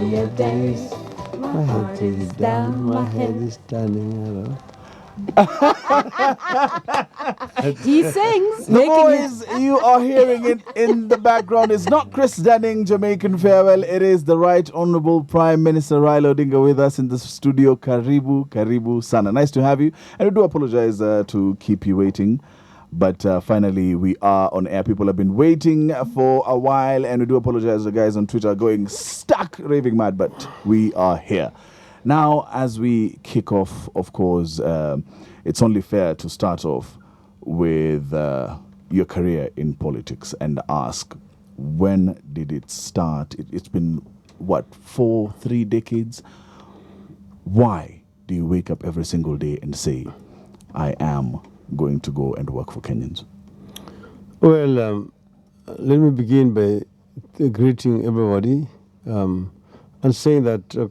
your days. My head is down, my head is standing. He sings. The voice you are hearing it in the background is not Chris Dunning, Jamaican farewell. It is the Right Honorable Prime Minister Raila Odinga with us in the studio. Karibu sana. Nice to have you. And we do apologize to keep you waiting. But finally, we are on air. People have been waiting for a while. And we do apologize. The guys on Twitter are going stuck, raving mad. But we are here. Now, as we kick off, of course, it's only fair to start off with your career in politics and ask, when did it start? It's been, 3 decades? Why do you wake up every single day and say, I am going to go and work for Kenyans? Well, let me begin by greeting everybody and saying that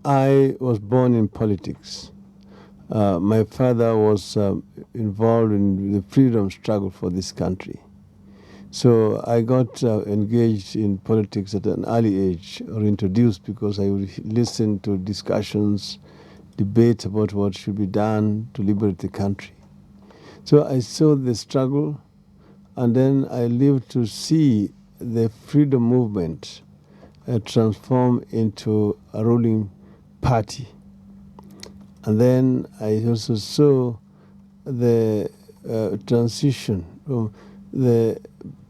I was born in politics. My father was involved in the freedom struggle for this country. So I got engaged in politics at an early age, or introduced, because I would listen to discussions, debates about what should be done to liberate the country. So I saw the struggle, and then I lived to see the freedom movement transform into a ruling party. And then I also saw the transition from the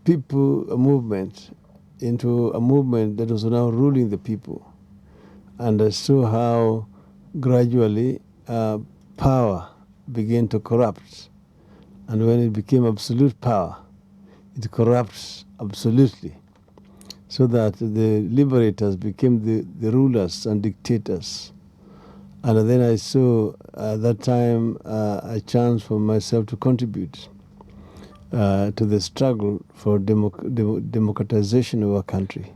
people movement into a movement that was now ruling the people. And I saw how gradually power began to corrupt. And when it became absolute power, it corrupts absolutely. So that the liberators became the rulers and dictators. And then I saw at that time a chance for myself to contribute to the struggle for democratization of our country.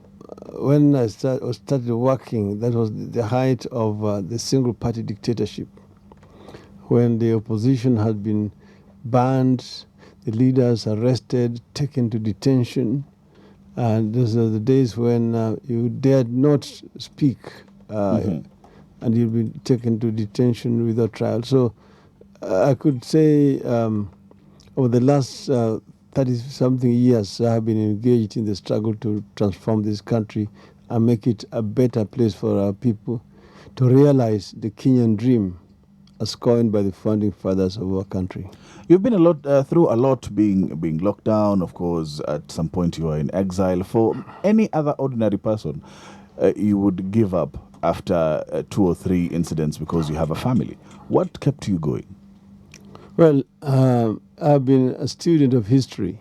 When I started working, that was the height of the single-party dictatorship, when the opposition had been banned, the leaders arrested, taken to detention. And those are the days when you dared not speak, and you'll be taken to detention without trial. So I could say over the last 30-something years, I have been engaged in the struggle to transform this country and make it a better place for our people to realize the Kenyan dream as coined by the founding fathers of our country. You've been through a lot, being locked down. Of course, at some point you are in exile. For any other ordinary person, you would give up after 2 or 3 incidents because you have a family. What kept you going? Well, I've been a student of history,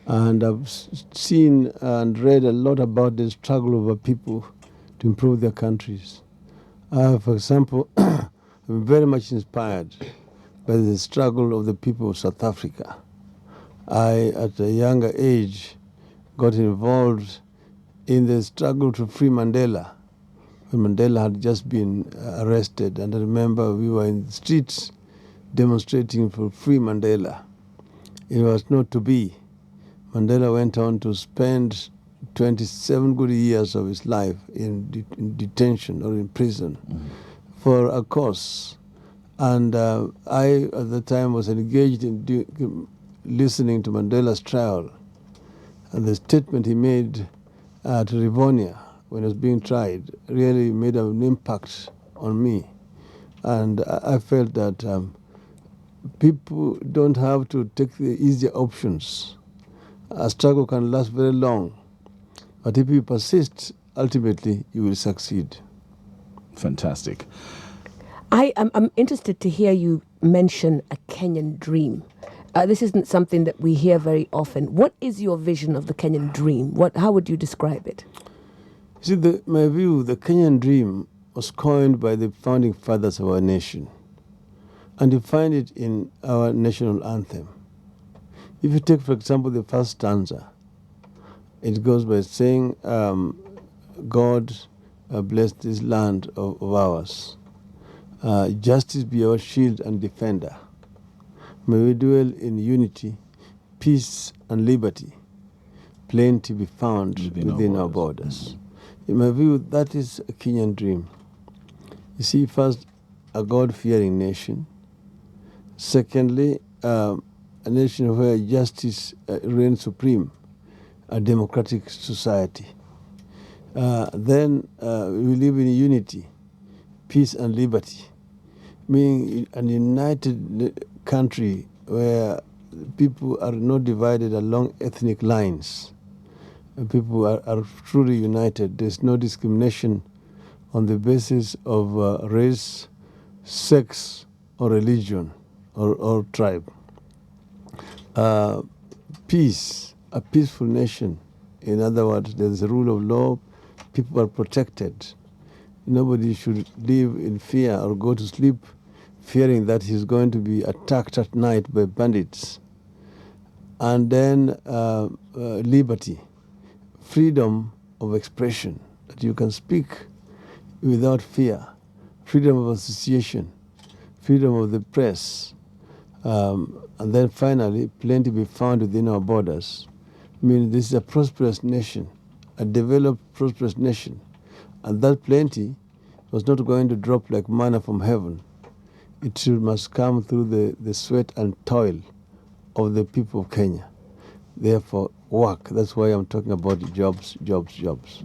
and I've seen and read a lot about the struggle of our people to improve their countries. For example, I'm very much inspired by the struggle of the people of South Africa. I, at a younger age, got involved in the struggle to free Mandela, when Mandela had just been arrested. And I remember we were in the streets demonstrating for free Mandela. It was not to be. Mandela went on to spend 27 good years of his life in detention or in prison for a cause. And I, at the time, was engaged in listening to Mandela's trial. And the statement he made to Rivonia when he was being tried really made an impact on me. And I felt that people don't have to take the easier options. A struggle can last very long. But if you persist, ultimately you will succeed. Fantastic. I'm interested to hear you mention a Kenyan dream. This isn't something that we hear very often. What is your vision of the Kenyan dream? How would you describe it? See, my view, the Kenyan dream was coined by the founding fathers of our nation. And you find it in our national anthem. If you take, for example, the first stanza, it goes by saying, God bless this land of ours. Justice be our shield and defender. May we dwell in unity, peace, and liberty. Plenty be found within our borders. In my view, that is a Kenyan dream. You see, first, a God-fearing nation. Secondly, a nation where justice reigns supreme, a democratic society. Then we live in unity, peace and liberty, being a united country where people are not divided along ethnic lines. People are truly united. There's no discrimination on the basis of race, sex, or religion, or tribe. Peace, a peaceful nation. In other words, there's a rule of law, people are protected. Nobody should live in fear or go to sleep fearing that he's going to be attacked at night by bandits. And then liberty, freedom of expression, that you can speak without fear, freedom of association, freedom of the press, and then finally, plenty be found within our borders. I mean, this is a prosperous nation, a developed, prosperous nation. And that plenty was not going to drop like manna from heaven. It must come through the sweat and toil of the people of Kenya. Therefore, work. That's why I'm talking about jobs, jobs, jobs.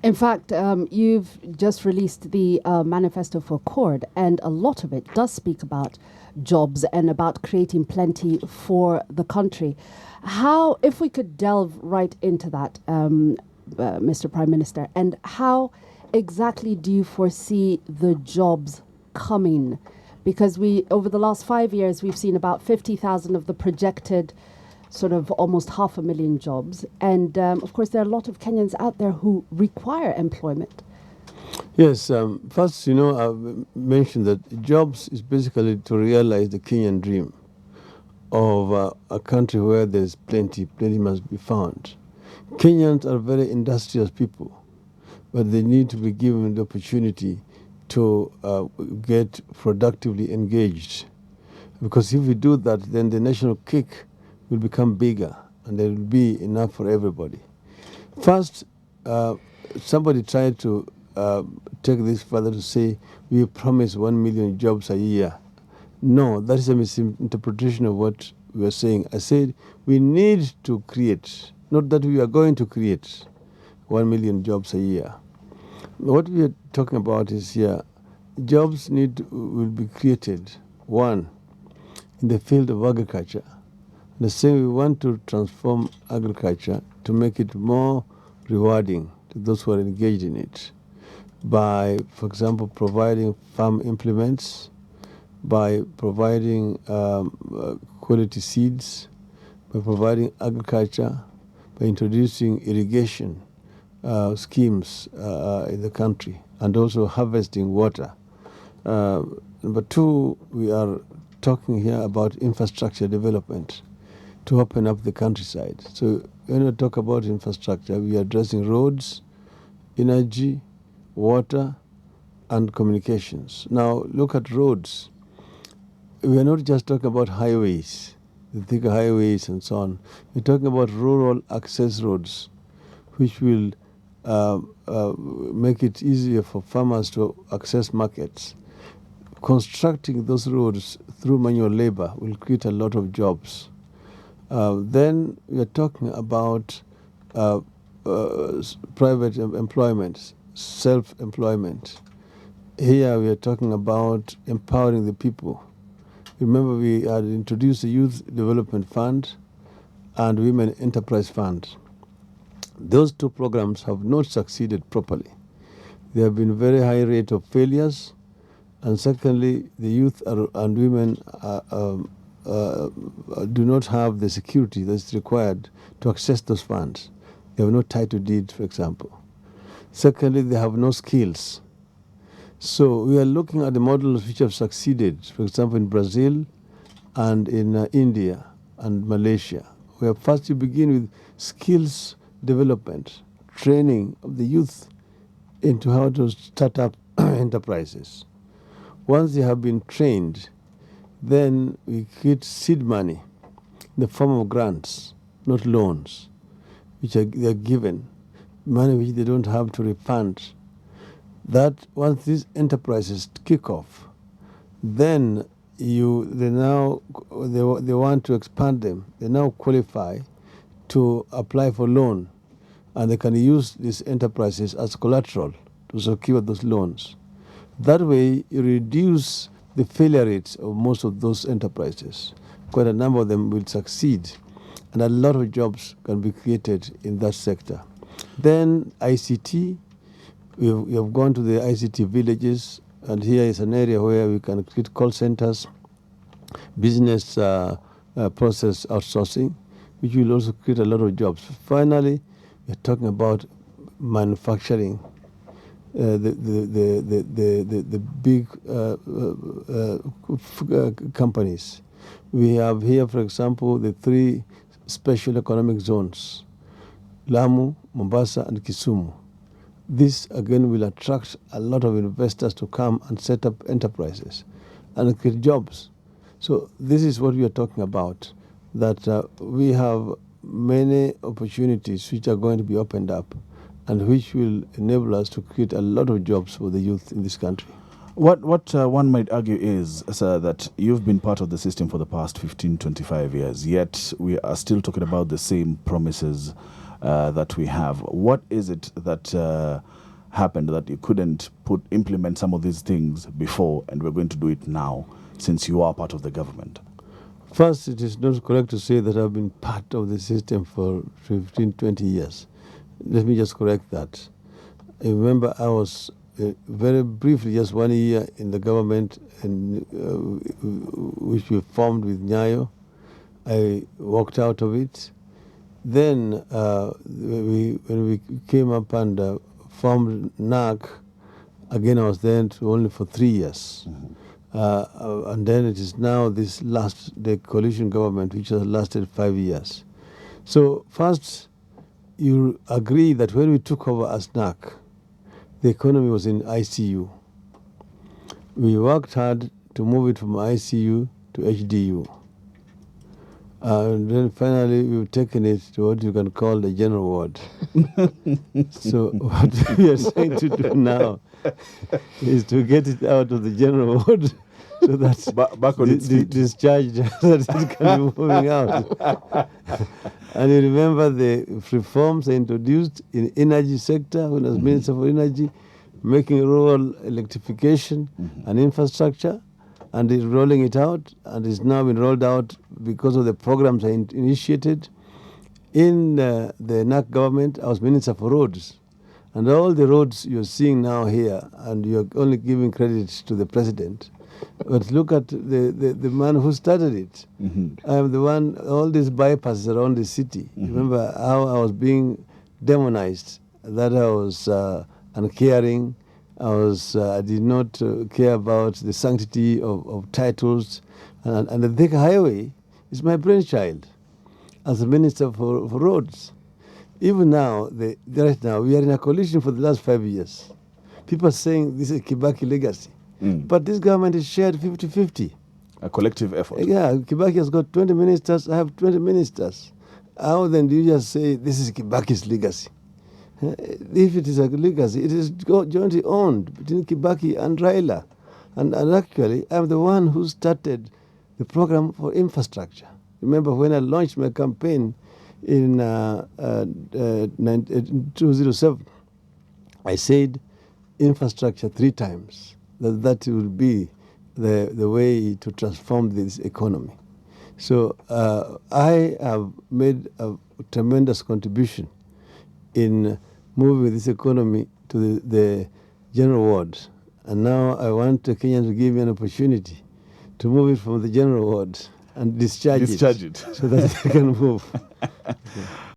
In fact, you've just released the manifesto for CORD, and a lot of it does speak about jobs and about creating plenty for the country. How, if we could delve right into that, Mr. Prime Minister, and how exactly do you foresee the jobs coming? Because over the last 5 years, we've seen about 50,000 of the projected sort of almost 500,000 jobs. And of course, there are a lot of Kenyans out there who require employment. Yes, first, I've mentioned that jobs is basically to realize the Kenyan dream of a country where there's plenty must be found. Kenyans are very industrious people, but they need to be given the opportunity to get productively engaged. Because if we do that, then the national cake will become bigger and there will be enough for everybody. First, somebody tried to take this further to say, we promise 1 million jobs a year. No, that is a misinterpretation of what we are saying. I said we need to create, not that we are going to create 1 million jobs a year. What we are talking about is here, jobs will be created, one, in the field of agriculture. The same, we want to transform agriculture to make it more rewarding to those who are engaged in it by, for example, providing farm implements, by providing quality seeds, by providing agriculture, by introducing irrigation schemes in the country, and also harvesting water. Number two, we are talking here about infrastructure development to open up the countryside. So when we talk about infrastructure, we are addressing roads, energy, water, and communications. Now look at roads. We are not just talking about highways, the thicker highways and so on. We're talking about rural access roads, which will make it easier for farmers to access markets. Constructing those roads through manual labor will create a lot of jobs. Then we are talking about private employment, self-employment. Here we are talking about empowering the people. Remember, we had introduced the Youth Development Fund and Women Enterprise Fund. Those two programs have not succeeded properly. There have been very high rate of failures, and secondly, the youth and women do not have the security that's required to access those funds. They have no title deed, for example. Secondly, they have no skills. So we are looking at the models which have succeeded, for example, in Brazil and in India and Malaysia, where first you begin with skills development, training of the youth into how to start up enterprises. Once they have been trained, then we create seed money in the form of grants, not loans, which they are given money which they don't have to refund. That once these enterprises kick off, then they want to expand them. They now qualify to apply for loan, and they can use these enterprises as collateral to secure those loans. That way, you reduce the failure rates of most of those enterprises. Quite a number of them will succeed, and a lot of jobs can be created in that sector. Then ICT, we have gone to the ICT villages, and here is an area where we can create call centers, business process outsourcing, which will also create a lot of jobs. Finally, we're talking about manufacturing. The big companies. We have here, for example, the 3 special economic zones, Lamu, Mombasa, and Kisumu. This, again, will attract a lot of investors to come and set up enterprises and create jobs. So this is what we are talking about, that we have many opportunities which are going to be opened up and which will enable us to create a lot of jobs for the youth in this country. What one might argue is, sir, that you've been part of the system for the past 15, 25 years, yet we are still talking about the same promises that we have. What is it that happened that you couldn't implement some of these things before, and we're going to do it now, since you are part of the government? First, it is not correct to say that I've been part of the system for 15, 20 years. Let me just correct that. I remember I was very briefly, just 1 year in the government, which we formed with Nyayo. I walked out of it. Then when we came up and formed NAC, again I was there only for 3 years. Mm-hmm. And then it is now the coalition government, which has lasted 5 years. So first, you agree that when we took over as NAC, the economy was in ICU. We worked hard to move it from ICU to HDU. And then finally, we've taken it to what you can call the general ward. So what we are trying to do now is to get it out of the general ward so that back on its feet. Discharged, that it can be moving out. And you remember the reforms I introduced in energy sector when I was Minister for Energy, making rural electrification and infrastructure, and is rolling it out, and it's now been rolled out because of the programs I initiated. In the NAC government, I was Minister for Roads. And all the roads you're seeing now here, and you're only giving credit to the president, but look at the man who started it. Mm-hmm. I'm the one, all these bypasses around the city. Mm-hmm. Remember how I was being demonized, that I was uncaring, I did not care about the sanctity of titles. And the Thika Highway is my brainchild as a Minister for Roads. Even now, right now, we are in a coalition for the last 5 years. People are saying this is Kibaki legacy. But this government is shared 50-50. A collective effort. Yeah, Kibaki has got 20 ministers, I have 20 ministers. How then do you just say this is Kibaki's legacy? If it is a legacy, it is jointly owned between Kibaki and Raila. And actually, I'm the one who started the program for infrastructure. Remember when I launched my campaign in 2007, I said infrastructure 3 times. That will be the way to transform this economy. So I have made a tremendous contribution in moving this economy to the general ward. And now I want the Kenyans to give me an opportunity to move it from the general ward and discharge it it so that they can move. Okay.